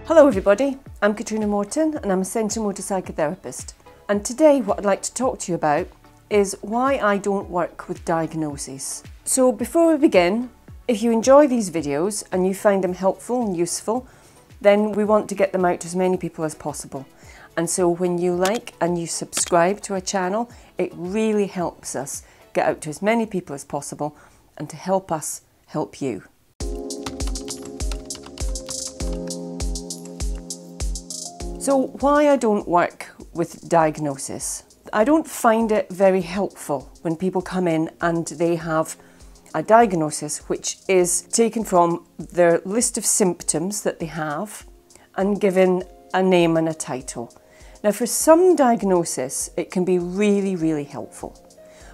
Hello everybody, I'm Catriona Morten and I'm a sensory-motor psychotherapist. And today what I'd like to talk to you about is why I don't work with diagnoses. So before we begin, if you enjoy these videos and you find them helpful and useful, then we want to get them out to as many people as possible. And so when you like and you subscribe to our channel, it really helps us get out to as many people as possible and to help us help you. So why I don't work with diagnosis. I don't find it very helpful when people come in and they have a diagnosis which is taken from their list of symptoms that they have and given a name and a title. Now for some diagnosis it can be really helpful.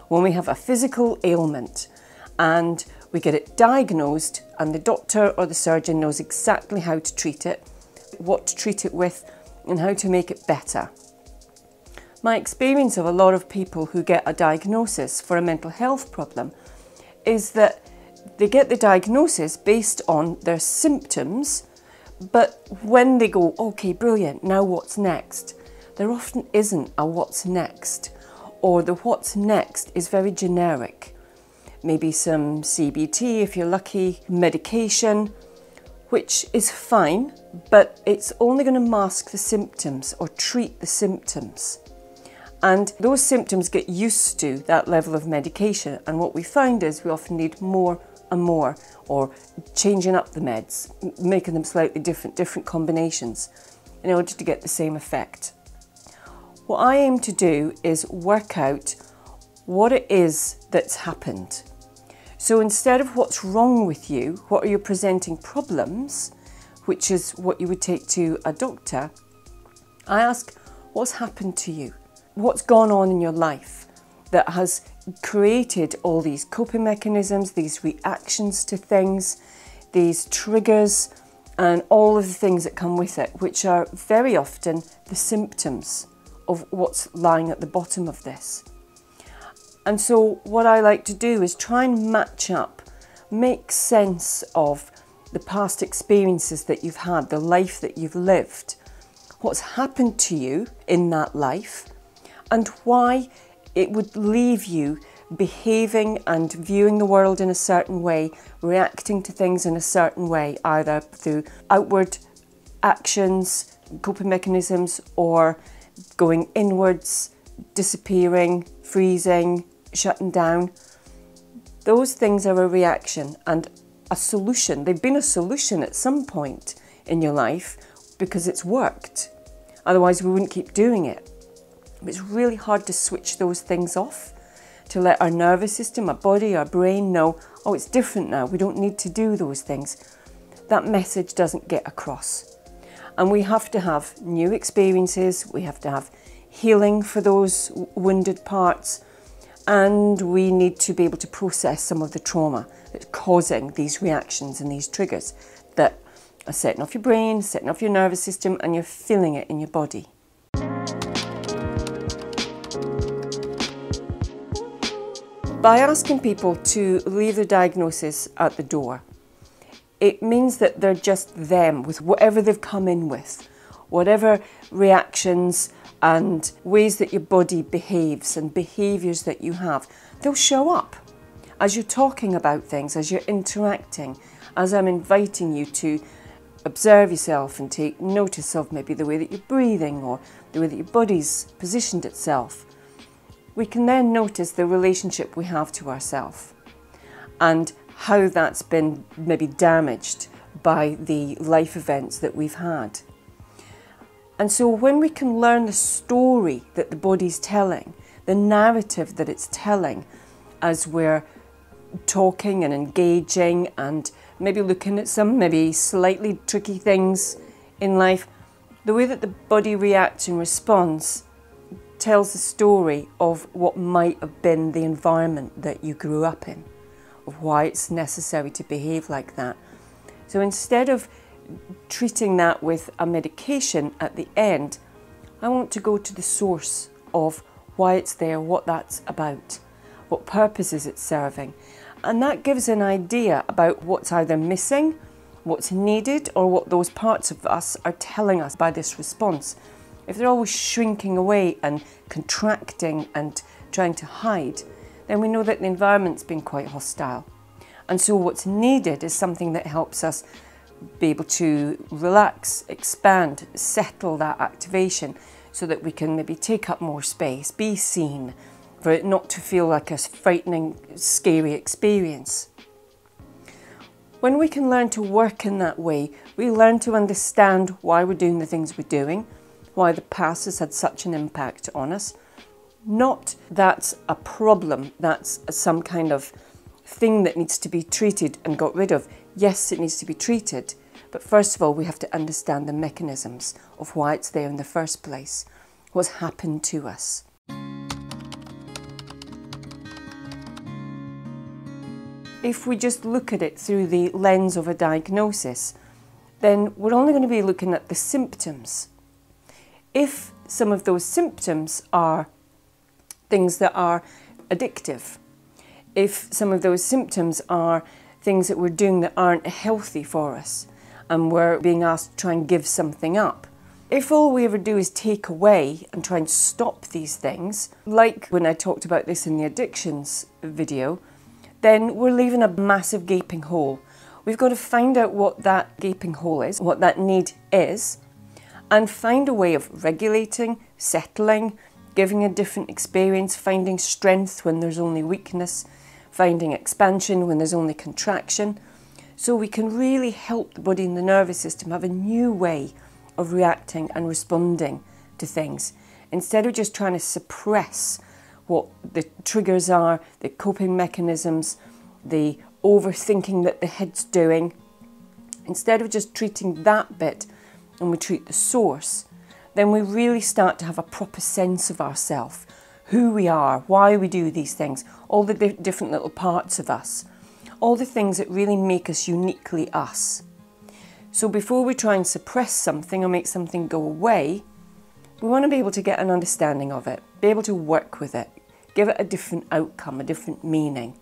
When we have a physical ailment and we get it diagnosed and the doctor or the surgeon knows exactly how to treat it, what to treat it with, and how to make it better. My experience of a lot of people who get a diagnosis for a mental health problem is that they get the diagnosis based on their symptoms, but when they go, okay, brilliant, now what's next? There often isn't a what's next, or the what's next is very generic. Maybe some CBT if you're lucky, medication, which is fine, but it's only going to mask the symptoms or treat the symptoms. And those symptoms get used to that level of medication, and what we find is we often need more and more, or changing up the meds, making them slightly different combinations in order to get the same effect. What I aim to do is work out what it is that's happened. So instead of what's wrong with you, what are your presenting problems, which is what you would take to a doctor, I ask what's happened to you, what's gone on in your life that has created all these coping mechanisms, these reactions to things, these triggers, and all of the things that come with it, which are very often the symptoms of what's lying at the bottom of this. And so what I like to do is try and match up, make sense of the past experiences that you've had, the life that you've lived, what's happened to you in that life, and why it would leave you behaving and viewing the world in a certain way, reacting to things in a certain way, either through outward actions, coping mechanisms, or going inwards, disappearing, freezing, shutting down. Those things are a reaction and a solution. They've been a solution at some point in your life because it's worked. Otherwise we wouldn't keep doing it. It's really hard to switch those things off, to let our nervous system, our body, our brain know, oh, it's different now, we don't need to do those things. That message doesn't get across. And we have to have new experiences, we have to have healing for those wounded parts, and we need to be able to process some of the trauma that's causing these reactions and these triggers that are setting off your brain, setting off your nervous system, and you're feeling it in your body. By asking people to leave their diagnosis at the door, it means that they're just them with whatever they've come in with, whatever reactions and ways that your body behaves and behaviours that you have. They'll show up as you're talking about things, as you're interacting, as I'm inviting you to observe yourself and take notice of maybe the way that you're breathing or the way that your body's positioned itself. We can then notice the relationship we have to ourselves and how that's been maybe damaged by the life events that we've had. And so when we can learn the story that the body's telling, the narrative that it's telling as we're talking and engaging and maybe looking at some maybe slightly tricky things in life, the way that the body reacts and responds tells the story of what might have been the environment that you grew up in, of why it's necessary to behave like that. So instead of treating that with a medication at the end, I want to go to the source of why it's there, what that's about, what purpose is it serving. And that gives an idea about what's either missing what's needed or what those parts of us are telling us by this response. If they're always shrinking away and contracting and trying to hide, then we know that the environment's been quite hostile. And so what's needed is something that helps us be able to relax, expand, settle that activation so that we can maybe take up more space, be seen, for it not to feel like a frightening, scary experience. When we can learn to work in that way, we learn to understand why we're doing the things we're doing, why the past has had such an impact on us. Not that's a problem, that's some kind of thing that needs to be treated and got rid of. Yes, it needs to be treated, but first of all, we have to understand the mechanisms of why it's there in the first place, what's happened to us. If we just look at it through the lens of a diagnosis, then we're only going to be looking at the symptoms. If some of those symptoms are things that are addictive, if some of those symptoms are things that we're doing that aren't healthy for us, and we're being asked to try and give something up, if all we ever do is take away and try and stop these things, like when I talked about this in the addictions video, then we're leaving a massive gaping hole. We've got to find out what that gaping hole is, what that need is, and find a way of regulating, settling, giving a different experience, finding strength when there's only weakness, finding expansion when there's only contraction, so we can really help the body and the nervous system have a new way of reacting and responding to things, instead of just trying to suppress what the triggers are, the coping mechanisms, the overthinking that the head's doing. Instead of just treating that bit and we treat the source, then we really start to have a proper sense of ourselves, who we are, why we do these things, all the different little parts of us, all the things that really make us uniquely us. So before we try and suppress something or make something go away, we want to be able to get an understanding of it, be able to work with it, give it a different outcome, a different meaning,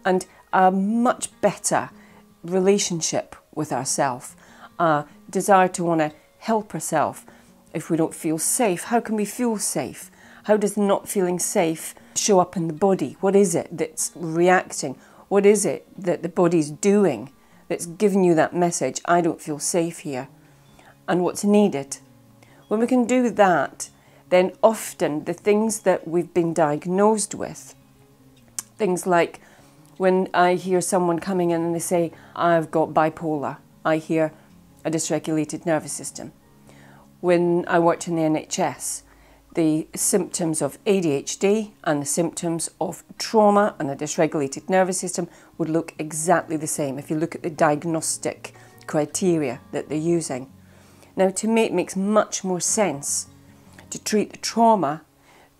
and a much better relationship with ourselves, a desire to want to help ourselves. If we don't feel safe, how can we feel safe? How does not feeling safe show up in the body? What is it that's reacting? What is it that the body's doing that's giving you that message, I don't feel safe here? And what's needed? When we can do that, then often the things that we've been diagnosed with, things like when I hear someone coming in and they say, I've got bipolar, I hear a dysregulated nervous system. When I worked in the NHS, the symptoms of ADHD and the symptoms of trauma and a dysregulated nervous system would look exactly the same if you look at the diagnostic criteria that they're using. Now, to me, it makes much more sense to treat the trauma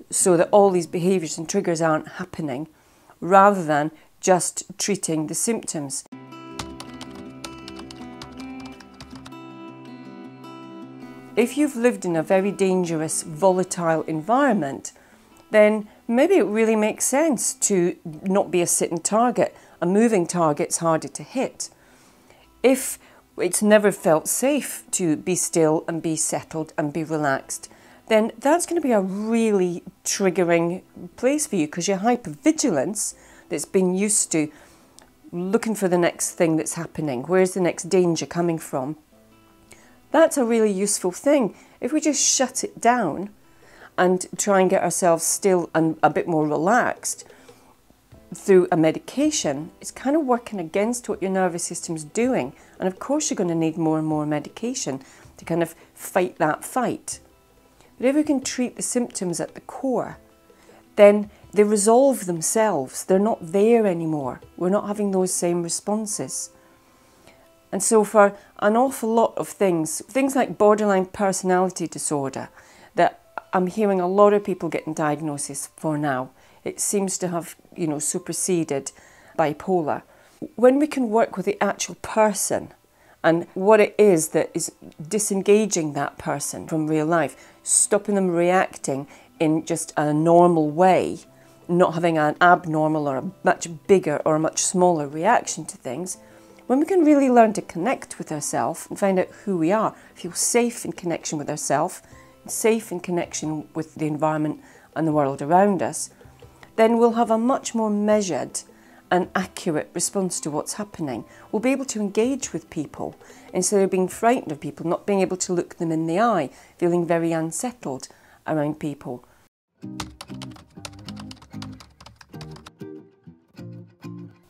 so that all these behaviours and triggers aren't happening, rather than just treating the symptoms. If you've lived in a very dangerous, volatile environment, then maybe it really makes sense to not be a sitting target. A moving target's harder to hit. If it's never felt safe to be still and be settled and be relaxed, then that's going to be a really triggering place for you, because your hypervigilance that's been used to looking for the next thing that's happening, where's the next danger coming from, that's a really useful thing. If we just shut it down and try and get ourselves still and a bit more relaxed through a medication, it's kind of working against what your nervous system's doing. And of course you're going to need more and more medication to kind of fight that fight. But if we can treat the symptoms at the core, then they resolve themselves. They're not there anymore. We're not having those same responses. And so for an awful lot of things like borderline personality disorder, that I'm hearing a lot of people getting diagnoses for now, it seems to have, superseded bipolar. When we can work with the actual person and what it is that is disengaging that person from real life, stopping them reacting in just a normal way, not having an abnormal or a much bigger or a much smaller reaction to things, When we can really learn to connect with ourselves and find out who we are, feel safe in connection with ourselves, safe in connection with the environment and the world around us, then we'll have a much more measured and accurate response to what's happening. We'll be able to engage with people instead of being frightened of people, not being able to look them in the eye, feeling very unsettled around people.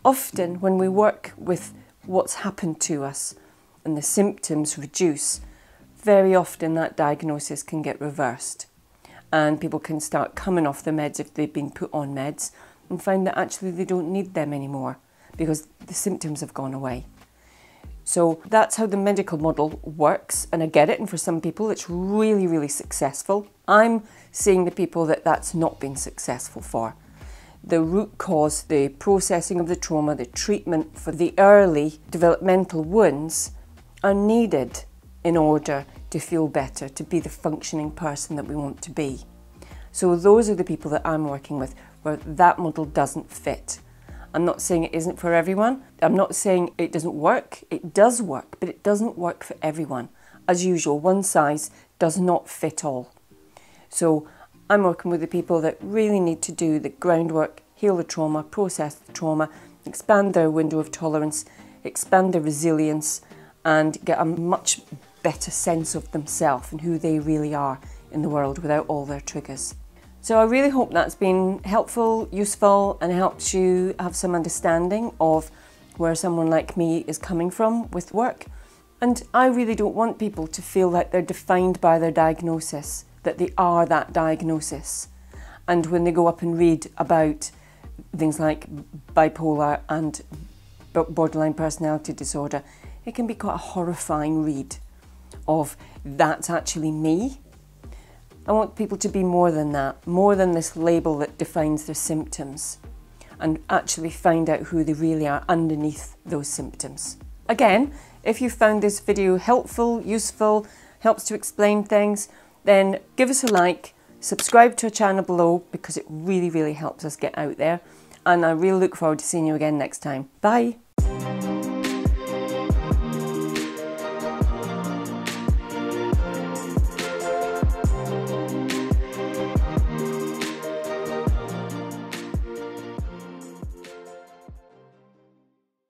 Often when we work with what's happened to us and the symptoms reduce, very often that diagnosis can get reversed and people can start coming off the meds if they've been put on meds and find that actually they don't need them anymore because the symptoms have gone away. So that's how the medical model works, and I get it, and for some people it's really, really successful. I'm seeing the people that that's not been successful for. The root cause, the processing of the trauma, the treatment for the early developmental wounds are needed in order to feel better, to be the functioning person that we want to be. So those are the people that I'm working with where that model doesn't fit. I'm not saying it isn't for everyone. I'm not saying it doesn't work. It does work, but it doesn't work for everyone. As usual, one size does not fit all. So I'm working with the people that really need to do the groundwork, heal the trauma, process the trauma, expand their window of tolerance, expand their resilience, and get a much better sense of themselves and who they really are in the world without all their triggers. So I really hope that's been helpful, useful, and helps you have some understanding of where someone like me is coming from with work. And I really don't want people to feel like they're defined by their diagnosis, that they are that diagnosis. And when they go up and read about things like bipolar and borderline personality disorder, it can be quite a horrifying read of that's actually me. I want people to be more than that, more than this label that defines their symptoms, and actually find out who they really are underneath those symptoms. Again, if you found this video helpful, useful, helps to explain things, then give us a like, subscribe to our channel below because it really, really helps us get out there. And I really look forward to seeing you again next time. Bye.